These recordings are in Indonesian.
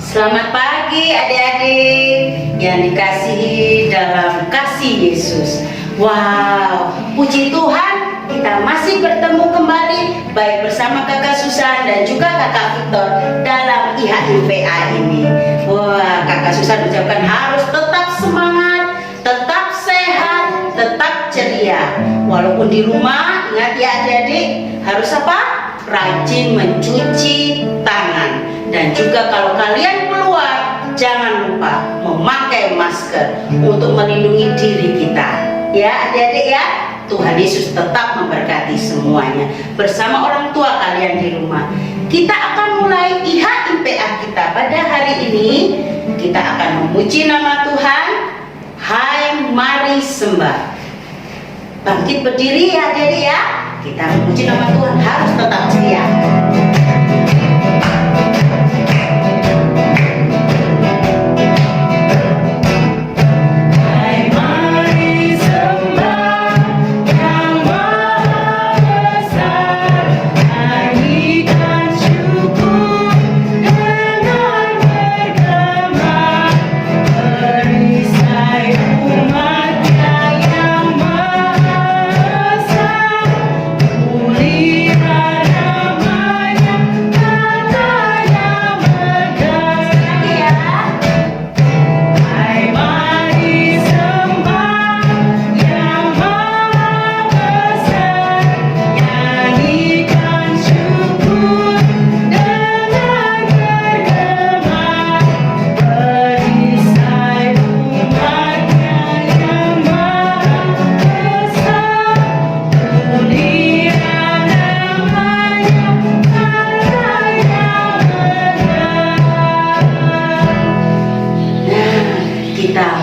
Selamat pagi adik-adik yang dikasihi dalam kasih Yesus. Wow, puji Tuhan kita masih bertemu kembali baik bersama kakak Susan dan juga kakak Victor dalam IHIPA ini. Wah, kakak Susan ucapkan harus tetap semangat, tetap sehat, tetap ceria. Walaupun di rumah, ingat ya adik-adik, harus apa? Rajin mencuci tangan. Dan juga kalau kalian keluar, jangan lupa memakai masker untuk melindungi diri kita. Ya adik-adik ya, Tuhan Yesus tetap memberkati semuanya. Bersama orang tua kalian di rumah, kita akan mulai IHIPA kita pada hari ini. Kita akan memuji nama Tuhan. Hai, mari sembah. Bangkit berdiri ya adik-adik ya. Kita memuji nama Tuhan, harus tetap ceria.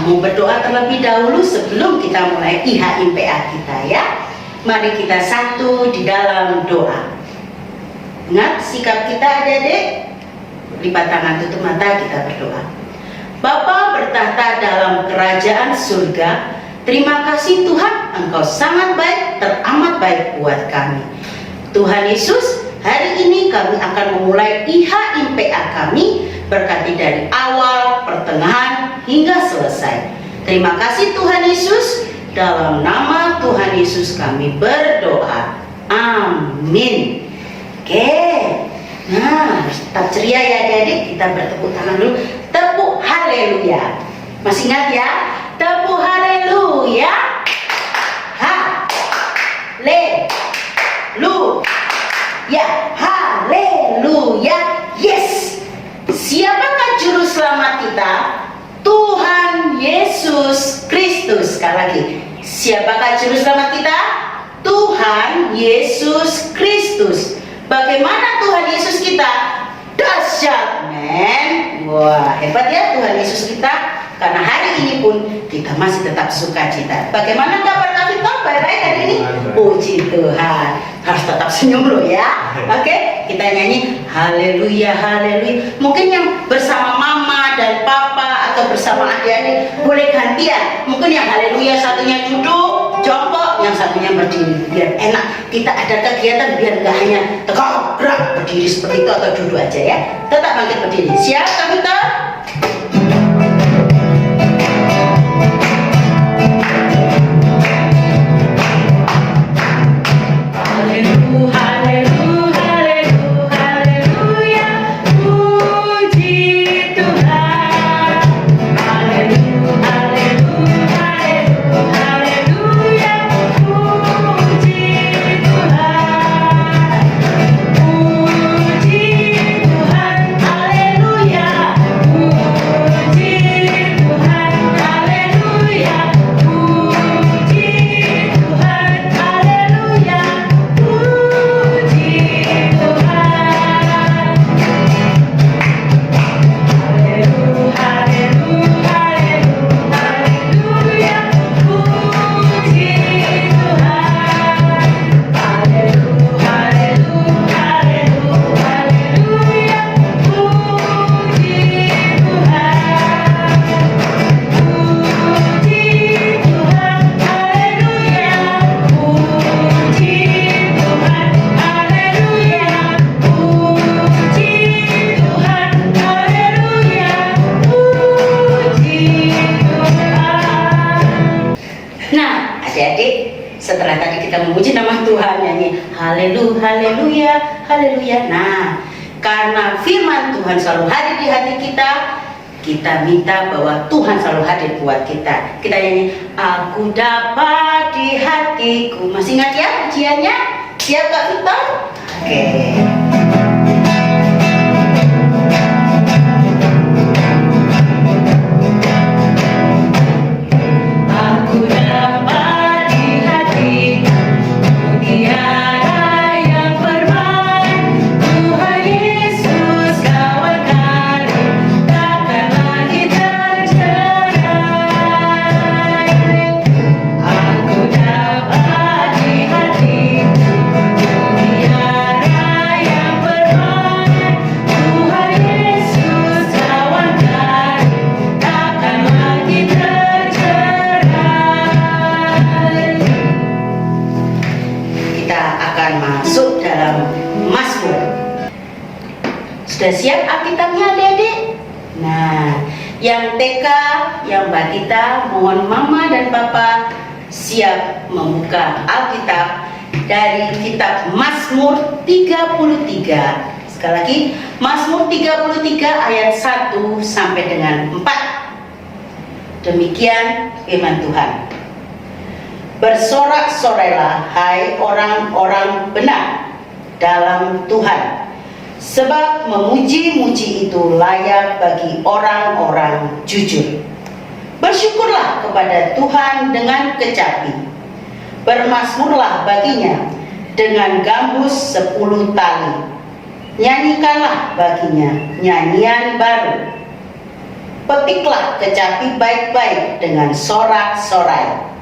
Mau berdoa terlebih dahulu sebelum kita mulai IHIPA kita ya. Mari kita satu di dalam doa. Ingat sikap kita adik-adik. Lipat tangan, tutup mata, kita berdoa. Bapa bertahta dalam kerajaan surga, terima kasih Tuhan, Engkau sangat baik, teramat baik buat kami. Tuhan Yesus, hari ini kami akan memulai IHIPA kami, berkati dari awal, pertengahan, hingga selesai. Terima kasih Tuhan Yesus, dalam nama Tuhan Yesus kami berdoa. Amin. Oke, nah tetap ceria ya adik-adik. Kita bertepuk tangan dulu. Tepuk haleluya. Masih ingat ya? Tepuk haleluya. Ya, haleluya. Yes. Siapakah juru selamat kita? Tuhan Yesus Kristus. Sekali lagi, siapakah juru selamat kita? Tuhan Yesus Kristus. Bagaimana Tuhan Yesus kita? Dahsyat, men. Wah, hebat ya Tuhan Yesus kita. Karena hari ini pun kita masih tetap sukacita. Bagaimana kabar Kak Victor? Baik-baik hari ini? Puji Tuhan. Harus tetap senyum loh ya. Oke, kita nyanyi haleluya, haleluya. Mungkin yang bersama mama dan papa atau bersama adik-adik boleh gantian. Mungkin yang haleluya satunya duduk, jongkok, yang satunya berdiri. Biar enak. Kita ada kegiatan biar nggak hanya tegak gerak berdiri seperti itu atau duduk aja ya. Tetap bangkit berdiri. Siap Kak Victor? Puji Tuhan, haleluya. Setelah tadi kita memuji nama Tuhan, nyanyi haleluya, haleluya, haleluya. Nah, karena firman Tuhan selalu hadir di hati kita, kita minta bahwa Tuhan selalu hadir buat kita. Kita nyanyi, aku dapat di hatiku. Masih ingat ya pujiannya? Siap Kak Victor? Oke. Masuk dalam Mazmur. Sudah siap Alkitabnya adik-adik? Nah, yang TK, yang Batita, mohon Mama dan Papa siap membuka Alkitab dari kitab Mazmur 33. Sekali lagi, Mazmur 33 ayat 1 sampai dengan 4. Demikian firman Tuhan. Bersorak-sorailah hai orang-orang benar dalam Tuhan, sebab memuji-muji itu layak bagi orang-orang jujur. Bersyukurlah kepada Tuhan dengan kecapi, bermazmurlah baginya dengan gambus 10 tali, nyanyikanlah baginya nyanyian baru. Petiklah kecapi baik-baik dengan sorak-sorai.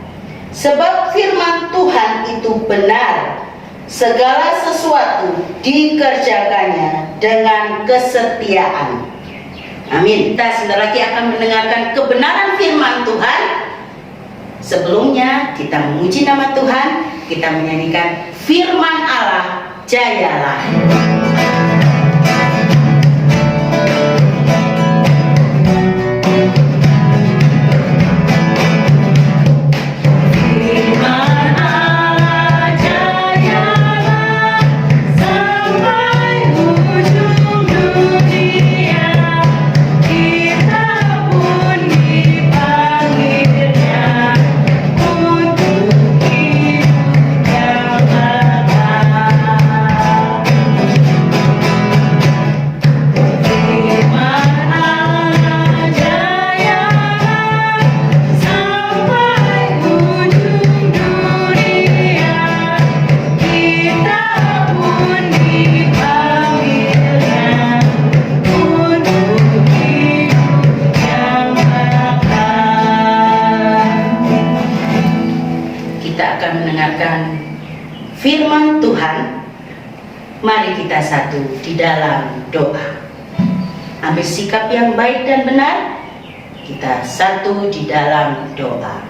Sebab firman Tuhan itu benar, segala sesuatu dikerjakannya dengan kesetiaan. Amin. Kita sebentar lagi akan mendengarkan kebenaran firman Tuhan. Sebelumnya kita memuji nama Tuhan, kita menyanyikan firman Allah, jayalah. Firman Tuhan, mari kita satu di dalam doa. Ambil sikap yang baik dan benar, kita satu di dalam doa.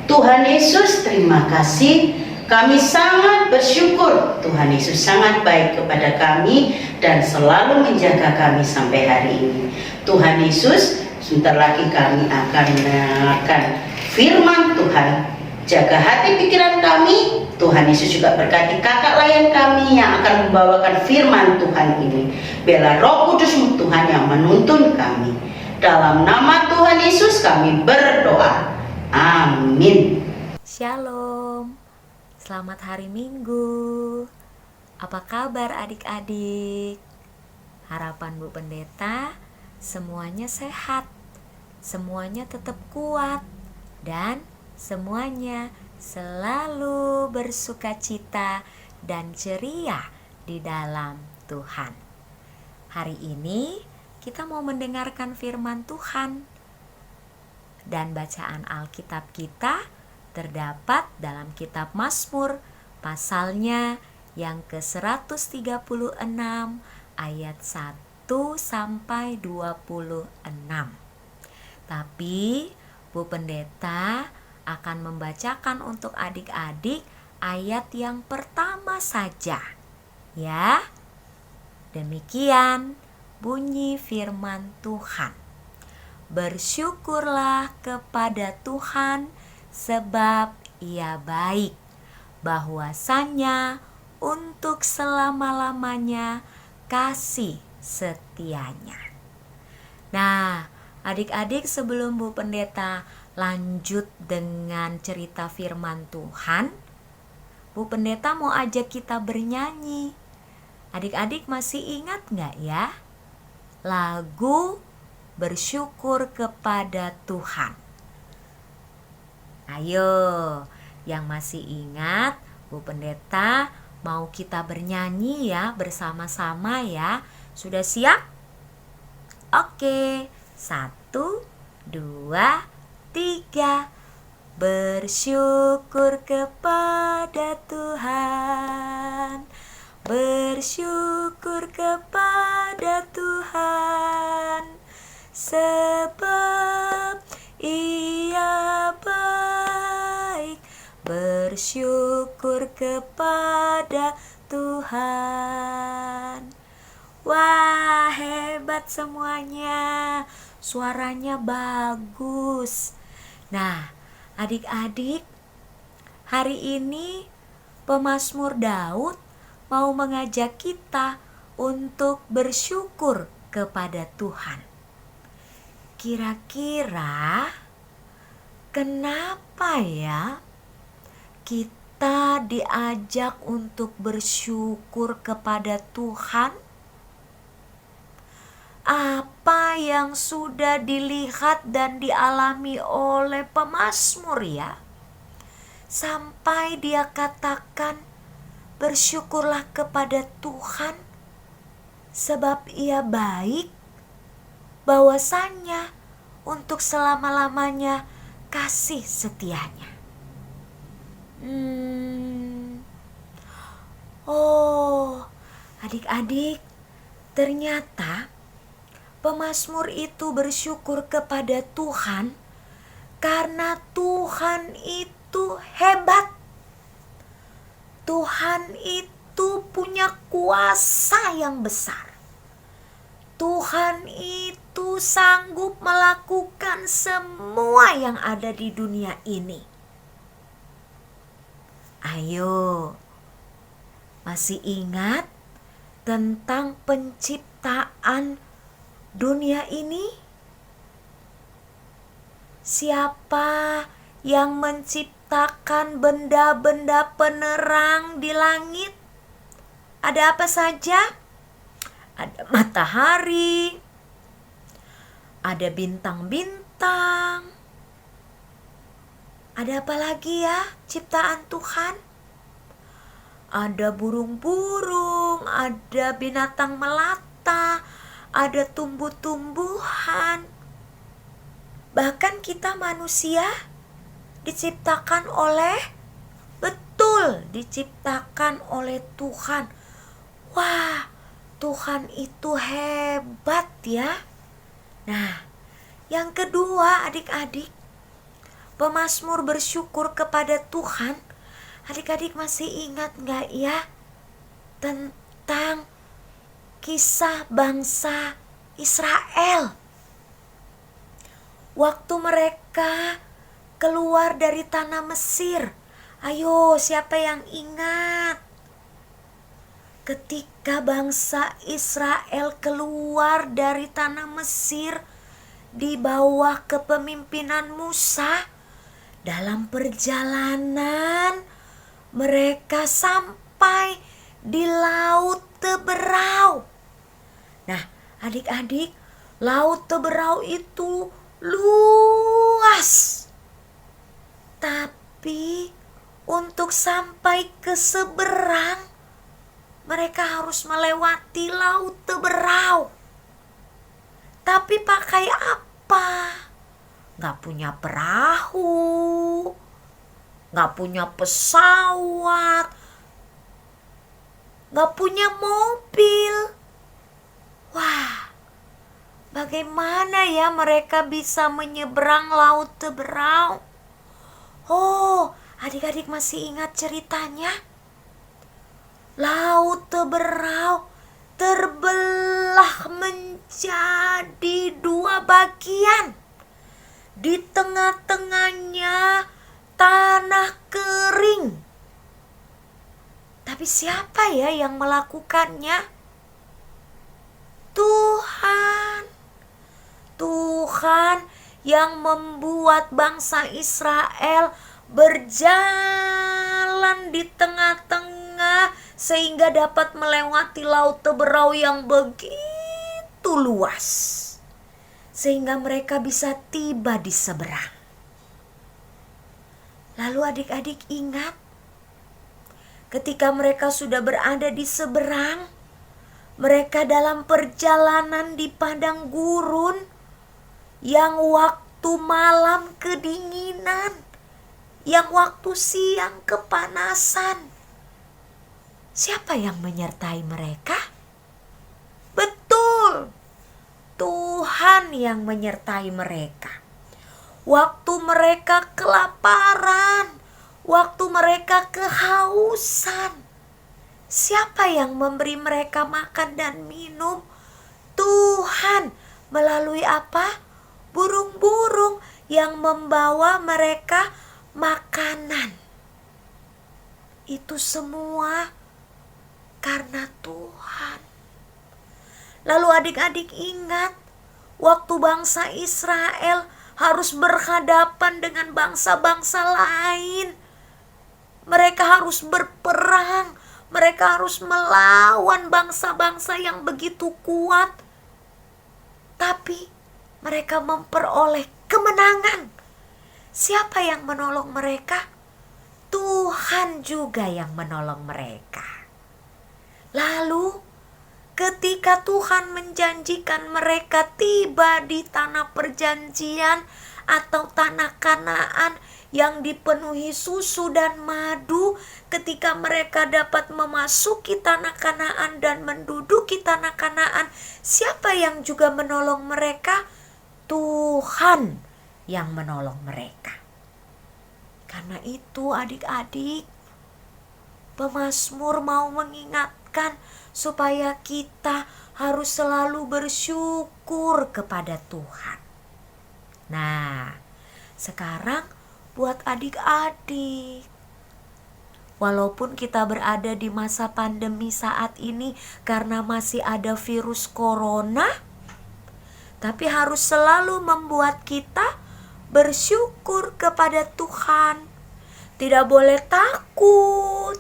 Tuhan Yesus, terima kasih. Kami sangat bersyukur Tuhan Yesus sangat baik kepada kami dan selalu menjaga kami sampai hari ini. Tuhan Yesus, sebentar lagi kami akan mendengarkan firman Tuhan. Jaga hati pikiran kami. Tuhan Yesus juga berkati kakak layan kami yang akan membawakan firman Tuhan ini. Biarlah Roh Kudus Tuhan yang menuntun kami. Dalam nama Tuhan Yesus kami berdoa. Amin. Shalom. Selamat hari Minggu. Apa kabar adik-adik? Harapan Bu Pendeta semuanya sehat, semuanya tetap kuat, dan semuanya selalu bersukacita dan ceria di dalam Tuhan. Hari ini kita mau mendengarkan firman Tuhan, dan bacaan Alkitab kita terdapat dalam kitab Mazmur pasalnya yang ke-136 ayat 1 sampai 26. Tapi Bu Pendeta akan membacakan untuk adik-adik ayat yang pertama saja, ya. Demikian bunyi firman Tuhan. Bersyukurlah kepada Tuhan sebab Ia baik, bahwasanya untuk selama-lamanya kasih setianya. Nah, adik-adik, sebelum Bu Pendeta lanjut dengan cerita firman Tuhan, Bu Pendeta mau ajak kita bernyanyi. Adik-adik masih ingat gak ya lagu Bersyukur Kepada Tuhan? Ayo, yang masih ingat, Bu Pendeta mau kita bernyanyi ya bersama-sama ya. Sudah siap? Oke, 1, 2, 3. Bersyukur kepada Tuhan, bersyukur kepada Tuhan, sebab Ia baik. Bersyukur kepada Tuhan. Wah, hebat semuanya. Suaranya bagus. Nah, adik-adik, hari ini pemazmur Daud mau mengajak kita untuk bersyukur kepada Tuhan. Kira-kira kenapa ya kita diajak untuk bersyukur kepada Tuhan? Apa yang sudah dilihat dan dialami oleh pemazmur ya? Sampai dia katakan, bersyukurlah kepada Tuhan, sebab Ia baik, bahwasanya untuk selama-lamanya kasih setianya. Oh, adik-adik, ternyata pemazmur itu bersyukur kepada Tuhan karena Tuhan itu hebat. Tuhan itu punya kuasa yang besar. Tuhan itu sanggup melakukan semua yang ada di dunia ini. Ayo, masih ingat tentang penciptaan dunia ini? Siapa yang menciptakan benda-benda penerang di langit? Ada apa saja? Ada matahari, ada bintang-bintang. Ada apa lagi ya ciptaan Tuhan? Ada burung-burung, ada binatang melata, ada tumbuh-tumbuhan. Bahkan kita manusia diciptakan diciptakan oleh Tuhan. Wah, Tuhan itu hebat ya. Nah, yang kedua adik-adik, pemazmur bersyukur kepada Tuhan. Adik-adik masih ingat gak ya tentang kisah bangsa Israel? Waktu mereka keluar dari tanah Mesir. Ayo, siapa yang ingat? Ketika bangsa Israel keluar dari tanah Mesir di bawah kepemimpinan Musa, dalam perjalanan mereka sampai di Laut Teberau. Nah, adik-adik, Laut Teberau itu luas. Tapi untuk sampai ke seberang, mereka harus melewati Laut Teberau. Tapi pakai apa? Gak punya perahu, gak punya pesawat, gak punya mobil. Wah, bagaimana ya mereka bisa menyeberang Laut Teberau? Oh, adik-adik masih ingat ceritanya? Laut Teberau terbelah menjadi 2 bagian. Di tengah-tengahnya tanah kering. Tapi siapa ya yang melakukannya? Tuhan. Tuhan yang membuat bangsa Israel berjalan di tengah-tengah sehingga dapat melewati laut Teberau yang begitu luas, sehingga mereka bisa tiba di seberang. Lalu adik-adik ingat, ketika mereka sudah berada di seberang, mereka dalam perjalanan di padang gurun yang waktu malam kedinginan, yang waktu siang kepanasan. Siapa yang menyertai mereka? Betul, Tuhan yang menyertai mereka. Waktu mereka kelaparan, waktu mereka kehausan, siapa yang memberi mereka makan dan minum? Tuhan. Melalui apa? Burung-burung yang membawa mereka makanan. Itu semua karena Tuhan. Lalu adik-adik ingat, waktu bangsa Israel harus berhadapan dengan bangsa-bangsa lain. Mereka harus berperang, mereka harus melawan bangsa-bangsa yang begitu kuat. Tapi mereka memperoleh kemenangan. Siapa yang menolong mereka? Tuhan juga yang menolong mereka. Lalu ketika Tuhan menjanjikan mereka tiba di tanah perjanjian atau tanah Kanaan yang dipenuhi susu dan madu, ketika mereka dapat memasuki tanah Kanaan dan menduduki tanah Kanaan, siapa yang juga menolong mereka? Tuhan yang menolong mereka. Karena itu adik-adik, pemazmur mau mengingatkan supaya kita harus selalu bersyukur kepada Tuhan. Nah, sekarang buat adik-adik, walaupun kita berada di masa pandemi saat ini karena masih ada virus corona, tapi harus selalu membuat kita bersyukur kepada Tuhan. Tidak boleh takut,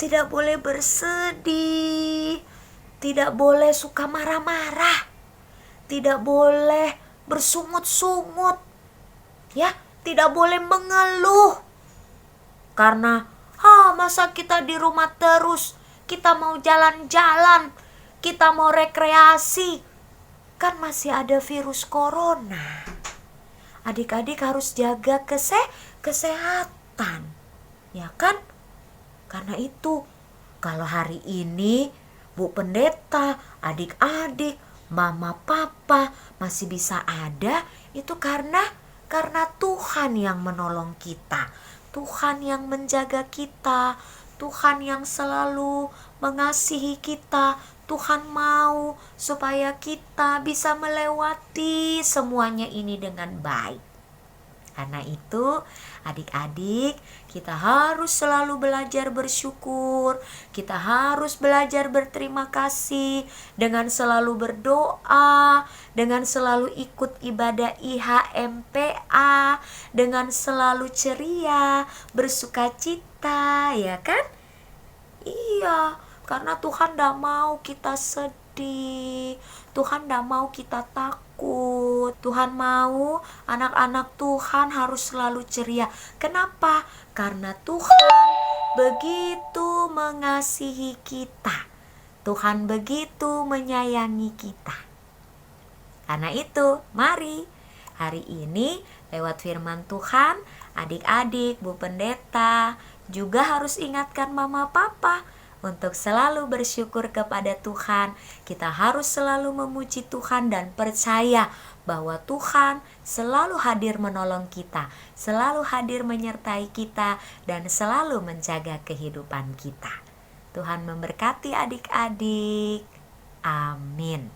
tidak boleh bersedih, tidak boleh suka marah-marah, tidak boleh bersungut-sungut, ya, tidak boleh mengeluh. Karena masa kita di rumah terus, kita mau jalan-jalan, kita mau rekreasi, kan masih ada virus corona. Adik-adik harus jaga kesehatan, ya kan? Karena itu, kalau hari ini Bu Pendeta, adik-adik, mama, papa masih bisa ada, itu karena Tuhan yang menolong kita, Tuhan yang menjaga kita, Tuhan yang selalu mengasihi kita. Tuhan mau supaya kita bisa melewati semuanya ini dengan baik. Karena itu, adik-adik, kita harus selalu belajar bersyukur. Kita harus belajar berterima kasih dengan selalu berdoa, dengan selalu ikut ibadah IHMPA, dengan selalu ceria, bersukacita, ya kan? Iya, karena Tuhan tidak mau kita sedih, Tuhan tidak mau kita takut. Tuhan mau anak-anak Tuhan harus selalu ceria. Kenapa? Karena Tuhan begitu mengasihi kita, Tuhan begitu menyayangi kita. Karena itu, mari hari ini lewat firman Tuhan, adik-adik, Bu Pendeta juga harus ingatkan mama papa untuk selalu bersyukur kepada Tuhan. Kita harus selalu memuji Tuhan dan percaya bahwa Tuhan selalu hadir menolong kita, selalu hadir menyertai kita, dan selalu menjaga kehidupan kita. Tuhan memberkati adik-adik. Amin.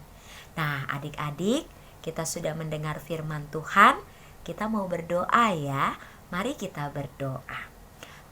Nah, adik-adik, kita sudah mendengar firman Tuhan. Kita mau berdoa ya. Mari kita berdoa.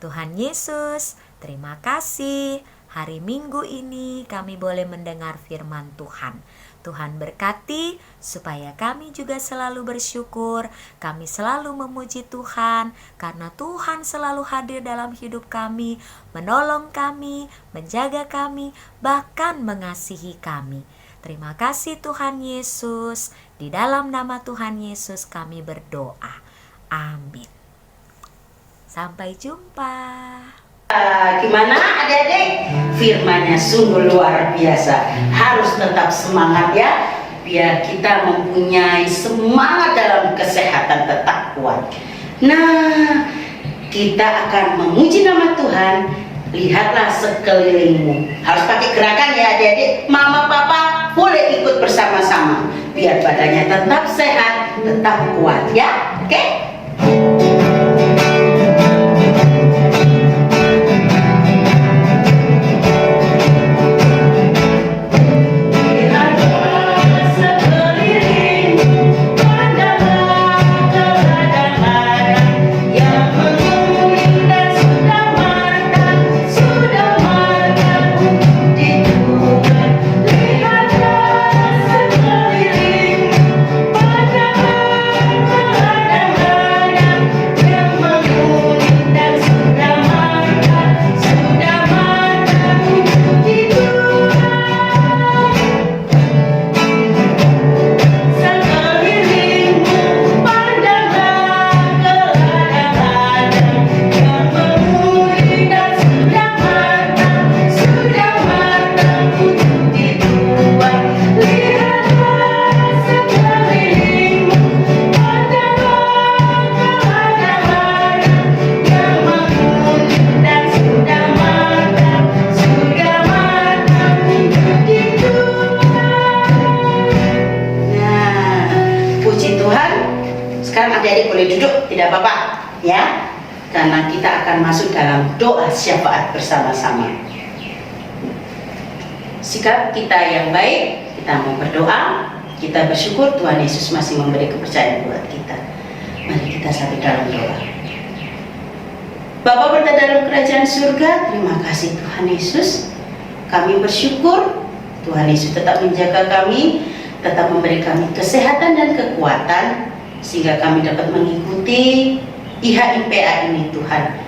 Tuhan Yesus, terima kasih. Hari Minggu ini kami boleh mendengar firman Tuhan. Tuhan berkati supaya kami juga selalu bersyukur, kami selalu memuji Tuhan karena Tuhan selalu hadir dalam hidup kami, menolong kami, menjaga kami, bahkan mengasihi kami. Terima kasih Tuhan Yesus, di dalam nama Tuhan Yesus kami berdoa. Amin. Sampai jumpa. Gimana adik-adik? Firman-Nya sungguh luar biasa. Harus tetap semangat ya, biar kita mempunyai semangat dalam kesehatan tetap kuat. Nah, kita akan memuji nama Tuhan. Lihatlah sekelilingmu. Harus pakai gerakan ya adik-adik. Mama papa boleh ikut bersama-sama, biar badannya tetap sehat, tetap kuat ya. Oke? Sekarang adik-adik boleh duduk, tidak apa-apa ya, karena kita akan masuk dalam doa syafaat bersama-sama. Sikap kita yang baik, kita mau berdoa, kita bersyukur Tuhan Yesus masih memberi kepercayaan buat kita. Mari kita sampai dalam doa. Bapa berada dalam kerajaan surga, terima kasih Tuhan Yesus. Kami bersyukur Tuhan Yesus tetap menjaga kami, tetap memberi kami kesehatan dan kekuatan, sehingga kami dapat mengikuti IHIPA ini Tuhan.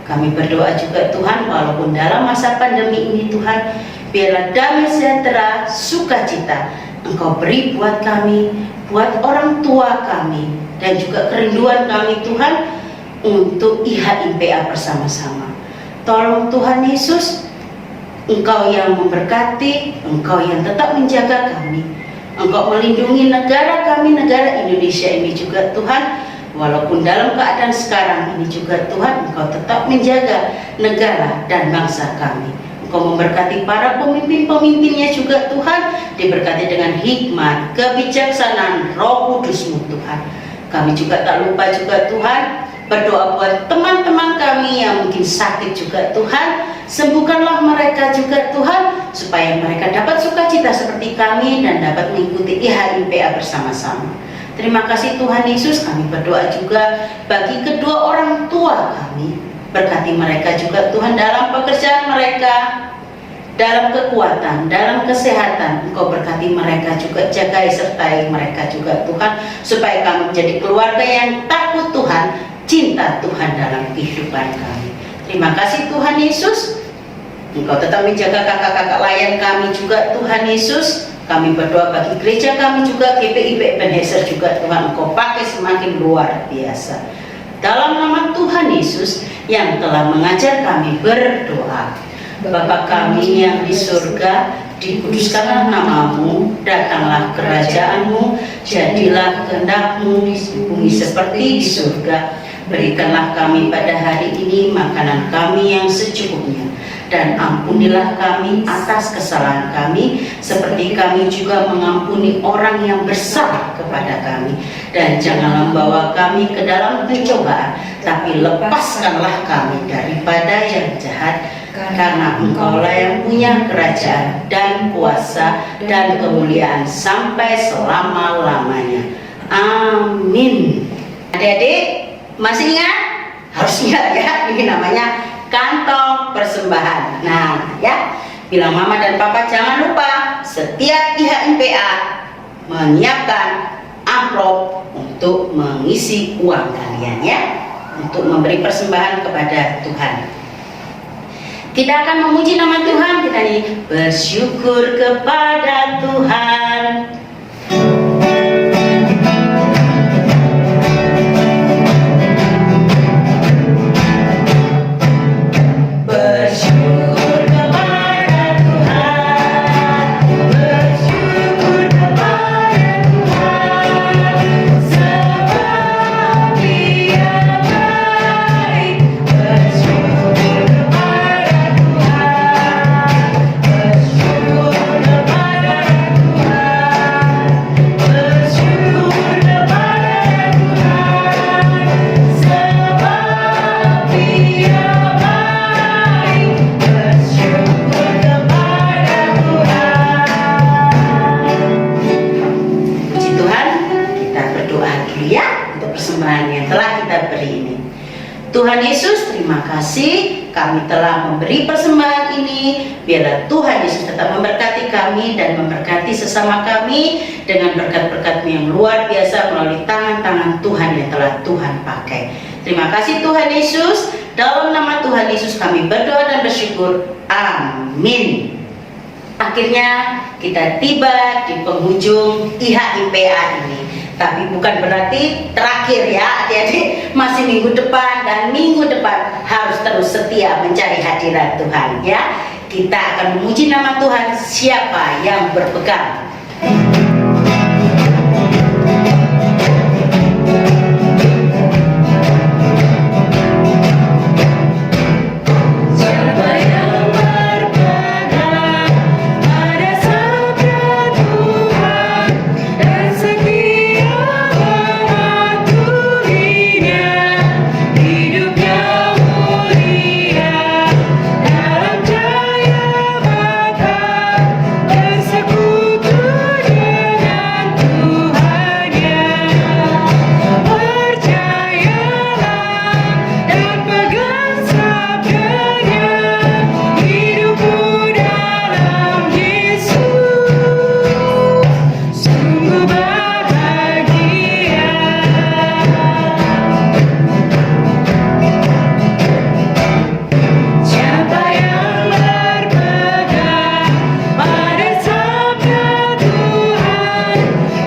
Kami berdoa juga Tuhan, walaupun dalam masa pandemi ini Tuhan, biarlah damai sejahtera, sukacita Engkau beri buat kami, buat orang tua kami, dan juga kerinduan kami Tuhan untuk IHIPA bersama-sama. Tolong Tuhan Yesus, Engkau yang memberkati, Engkau yang tetap menjaga kami, Engkau melindungi negara kami, negara Indonesia ini juga Tuhan. Walaupun dalam keadaan sekarang ini juga Tuhan, Engkau tetap menjaga negara dan bangsa kami. Engkau memberkati para pemimpin-pemimpinnya juga Tuhan, diberkati dengan hikmat, kebijaksanaan, Roh Kudus-Mu Tuhan. Kami juga tak lupa juga Tuhan, berdoa buat teman-teman kami yang mungkin sakit juga Tuhan. Sembuhkanlah mereka juga Tuhan, supaya mereka dapat sukacita seperti kami dan dapat mengikuti IHIPA bersama-sama. Terima kasih Tuhan Yesus. Kami berdoa juga bagi kedua orang tua kami. Berkati mereka juga Tuhan dalam pekerjaan mereka, dalam kekuatan, dalam kesehatan. Engkau berkati mereka juga, jagai sertai mereka juga Tuhan, supaya kami menjadi keluarga yang takut Tuhan, cinta Tuhan dalam kehidupan kami. Terima kasih Tuhan Yesus. Engkau tetap menjaga kakak-kakak layan kami juga Tuhan Yesus. Kami berdoa bagi gereja kami juga, GPIP Ebenezer juga Tuhan, Engkau pakai semakin luar biasa. Dalam nama Tuhan Yesus yang telah mengajar kami berdoa. Bapa kami yang di surga, dikuduskanlah namamu, datanglah kerajaanmu, jadilah kehendak-Mu di bumi seperti di surga. Berikanlah kami pada hari ini makanan kami yang secukupnya, dan ampunilah kami atas kesalahan kami, seperti kami juga mengampuni orang yang bersalah kepada kami. Dan janganlah membawa kami ke dalam pencobaan, tapi lepaskanlah kami daripada yang jahat, karena Engkaulah yang punya kerajaan dan kuasa dan kemuliaan sampai selama-lamanya. Amin. Adik-adik, masih ingat kaosnya ya. Ini namanya kantong persembahan. Nah ya, bilang mama dan papa jangan lupa setiap IHMPA menyiapkan amplop untuk mengisi uang kalian ya, untuk memberi persembahan kepada Tuhan. Kita akan memuji nama Tuhan. Kita nyanyi bersyukur kepada Tuhan. Bersyukur kepada Tuhan, bersyukur kepada Tuhan, sebab Dia baik. Bersyukur kepada Tuhan, bersyukur kepada Tuhan, bersyukur kepada Tuhan, sebab Dia baik. Bersyukur kepada Tuhan. Puji Tuhan, kita berdoa dulu ya untuk persembahan yang telah kita beri ini. Tuhan Yesus, terima kasih kami telah memberi persembahan ini. Biarlah Tuhan Yesus tetap memberkati kami dan memberkati sesama kami dengan berkat-berkat-Mu yang luar biasa melalui tangan-tangan Tuhan yang telah Tuhan pakai. Terima kasih Tuhan Yesus. Dalam nama Tuhan Yesus kami berdoa dan bersyukur. Amin. Akhirnya kita tiba di penghujung IHMPA ini. Tapi bukan berarti terakhir ya adik-adik. Masih minggu depan dan minggu depan harus terus setia mencari hadirat Tuhan ya. Kita akan memuji nama Tuhan, siapa yang berpegang. Siapa yang berpegang pada sabda Tuhan dan setia mematuhinya, hidupnya mulia dalam jaya bakal bersekutu dengan Tuhannya. Percayalah dan pegang sabdanya, hidupku dalam Yesus sungguh bahagia. Siapa yang berpegang pada sabda Tuhan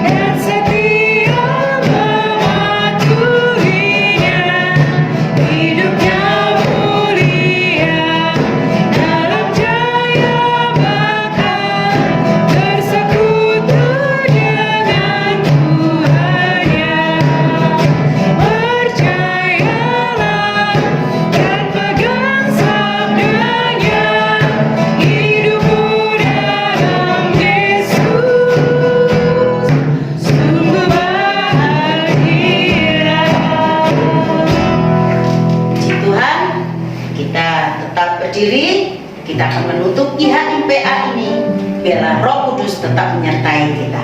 dan setia mematuhinya, hidupnya mulia dalam jaya bakal bersekutu dengan Tuhannya. Percayalah dan pegang sabdanya, hidupku dalam Yesus sungguh bahagia. Puji Tuhan, kita tetap berdiri. Kita akan menutup IHMPA ini. Biarlah Roh Kudus tetap menyertai kita.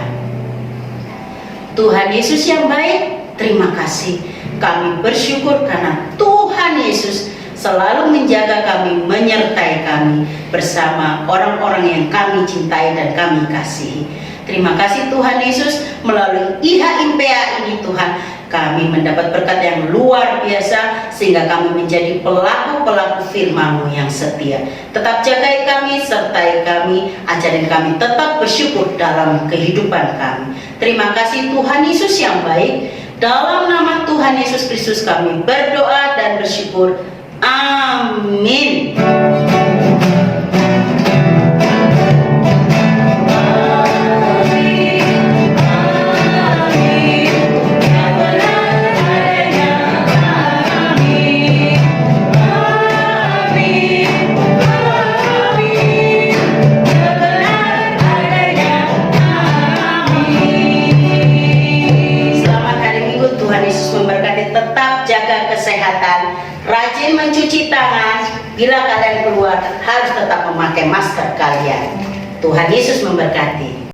Tuhan Yesus yang baik, terima kasih. Kami bersyukur karena Tuhan Yesus selalu menjaga kami, menyertai kami bersama orang-orang yang kami cintai dan kami kasihi. Terima kasih Tuhan Yesus, melalui IHMPA ini Tuhan, kami mendapat berkat yang luar biasa sehingga kami menjadi pelaku-pelaku firman-Mu yang setia. Tetap jagai kami, sertai kami, ajarin kami tetap bersyukur dalam kehidupan kami. Terima kasih Tuhan Yesus yang baik. Dalam nama Tuhan Yesus Kristus kami berdoa dan bersyukur. Amin. Rajin mencuci tangan. Bila kalian keluar harus tetap memakai masker kalian. Tuhan Yesus memberkati.